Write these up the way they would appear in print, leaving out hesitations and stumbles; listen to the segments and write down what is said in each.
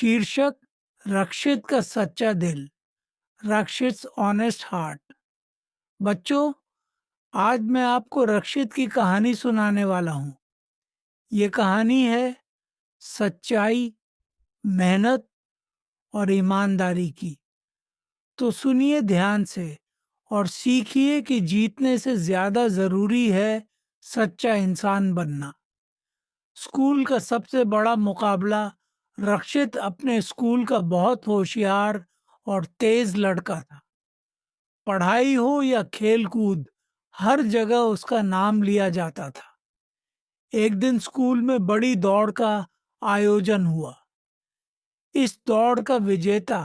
शीर्षक रक्षित का सच्चा दिल, रक्षित ऑनेस्ट हार्ट। बच्चों, आज मैं आपको रक्षित की कहानी सुनाने वाला हूँ। ये कहानी है सच्चाई, मेहनत और ईमानदारी की। तो सुनिए ध्यान से और सीखिए कि जीतने से ज्यादा जरूरी है सच्चा इंसान बनना। स्कूल का सबसे बड़ा मुकाबला। रक्षित अपने स्कूल का बहुत होशियार और तेज लड़का था। पढ़ाई हो या खेल कूद, हर जगह उसका नाम लिया जाता था। एक दिन स्कूल में बड़ी दौड़ का आयोजन हुआ। इस दौड़ का विजेता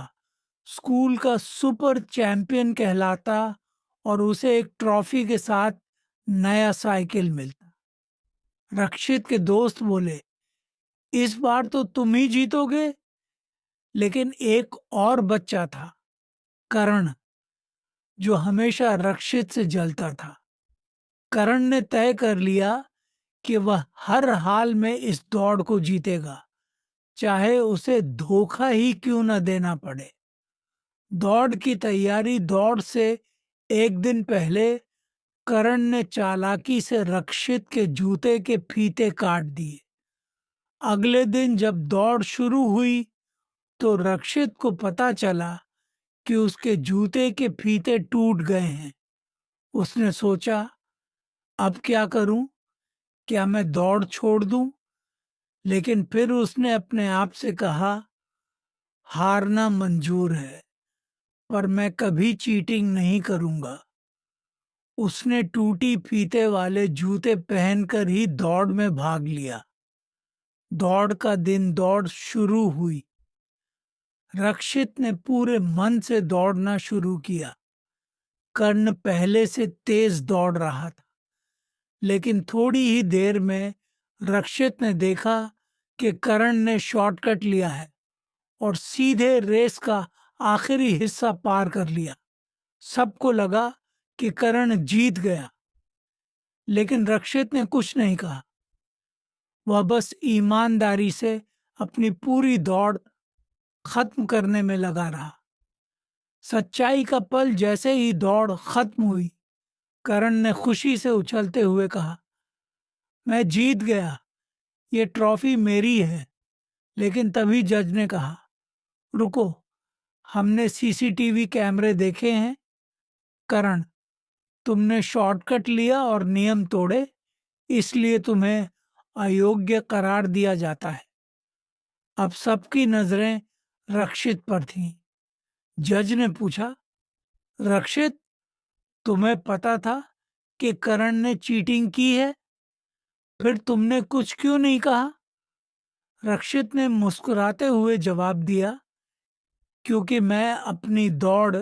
स्कूल का सुपर चैंपियन कहलाता और उसे एक ट्रॉफी के साथ नया साइकिल मिलता। रक्षित के दोस्त बोले, इस बार तो तुम ही जीतोगे। लेकिन एक और बच्चा था, करण, जो हमेशा रक्षित से जलता था। करण ने तय कर लिया कि वह हर हाल में इस दौड़ को जीतेगा, चाहे उसे धोखा ही क्यों न देना पड़े। दौड़ की तैयारी। दौड़ से एक दिन पहले करण ने चालाकी से रक्षित के जूते के फीते काट दिए। अगले दिन जब दौड़ शुरू हुई तो रक्षित को पता चला कि उसके जूते के फीते टूट गए हैं। उसने सोचा, अब क्या करूं? क्या मैं दौड़ छोड़ दूं? लेकिन फिर उसने अपने आप से कहा, हारना मंजूर है, पर मैं कभी चीटिंग नहीं करूंगा। उसने टूटी फीते वाले जूते पहनकर ही दौड़ में भाग लिया। दौड़ का दिन। दौड़ शुरू हुई। रक्षित ने पूरे मन से दौड़ना शुरू किया। कर्ण पहले से तेज दौड़ रहा था, लेकिन थोड़ी ही देर में रक्षित ने देखा कि कर्ण ने शॉर्टकट लिया है और सीधे रेस का आखिरी हिस्सा पार कर लिया। सबको लगा कि कर्ण जीत गया, लेकिन रक्षित ने कुछ नहीं कहा। वह बस ईमानदारी से अपनी पूरी दौड़ खत्म करने में लगा रहा। सच्चाई का पल जैसे ही दौड़ खत्म हुई, करण ने खुशी से उछलते हुए कहा, मैं जीत गया, ये ट्रॉफी मेरी है। लेकिन तभी जज ने कहा, रुको, हमने सीसीटीवी कैमरे देखे हैं। करण, तुमने शॉर्टकट लिया और नियम तोड़े, इसलिए तुम्हें अयोग्य करार दिया जाता है। अब सबकी नजरें रक्षित पर थीं। जज ने पूछा, रक्षित, तुम्हें पता था कि करण ने चीटिंग की है, फिर तुमने कुछ क्यों नहीं कहा? रक्षित ने मुस्कुराते हुए जवाब दिया, क्योंकि मैं अपनी दौड़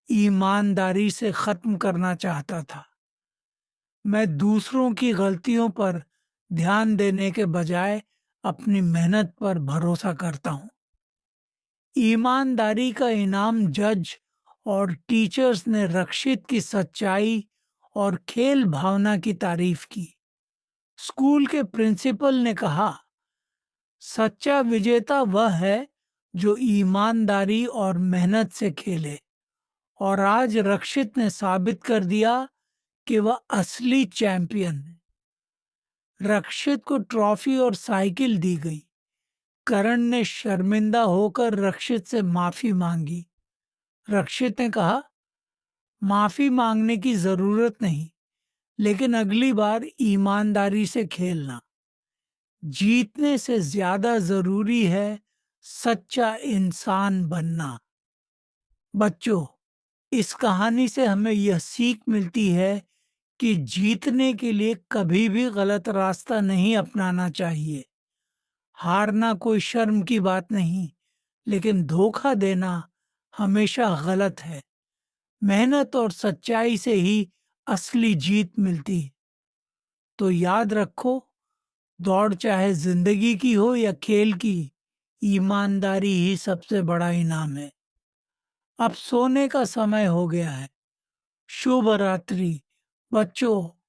ईमानदारी से खत्म करना चाहता था। मैं दूसरों की गलतियों पर ध्यान देने के बजाय अपनी मेहनत पर भरोसा करता हूँ। ईमानदारी का इनाम। जज और टीचर्स ने रक्षित की सच्चाई और खेल भावना की तारीफ की। स्कूल के प्रिंसिपल ने कहा, सच्चा विजेता वह है जो ईमानदारी और मेहनत से खेले। और आज रक्षित ने साबित कर दिया कि वह असली चैंपियन है। रक्षित को ट्रॉफी और साइकिल दी गई। करण ने शर्मिंदा होकर रक्षित से माफी मांगी। रक्षित ने कहा, माफी मांगने की जरूरत नहीं, लेकिन अगली बार ईमानदारी से खेलना। जीतने से ज्यादा जरूरी है सच्चा इंसान बनना। बच्चों, इस कहानी से हमें यह सीख मिलती है कि जीतने के लिए कभी भी गलत रास्ता नहीं अपनाना चाहिए। हारना कोई शर्म की बात नहीं, लेकिन धोखा देना हमेशा गलत है। मेहनत और सच्चाई से ही असली जीत मिलती है। तो याद रखो, दौड़ चाहे जिंदगी की हो या खेल की, ईमानदारी ही सबसे बड़ा इनाम है। अब सोने का समय हो गया है। शुभ रात्रि बच्चों।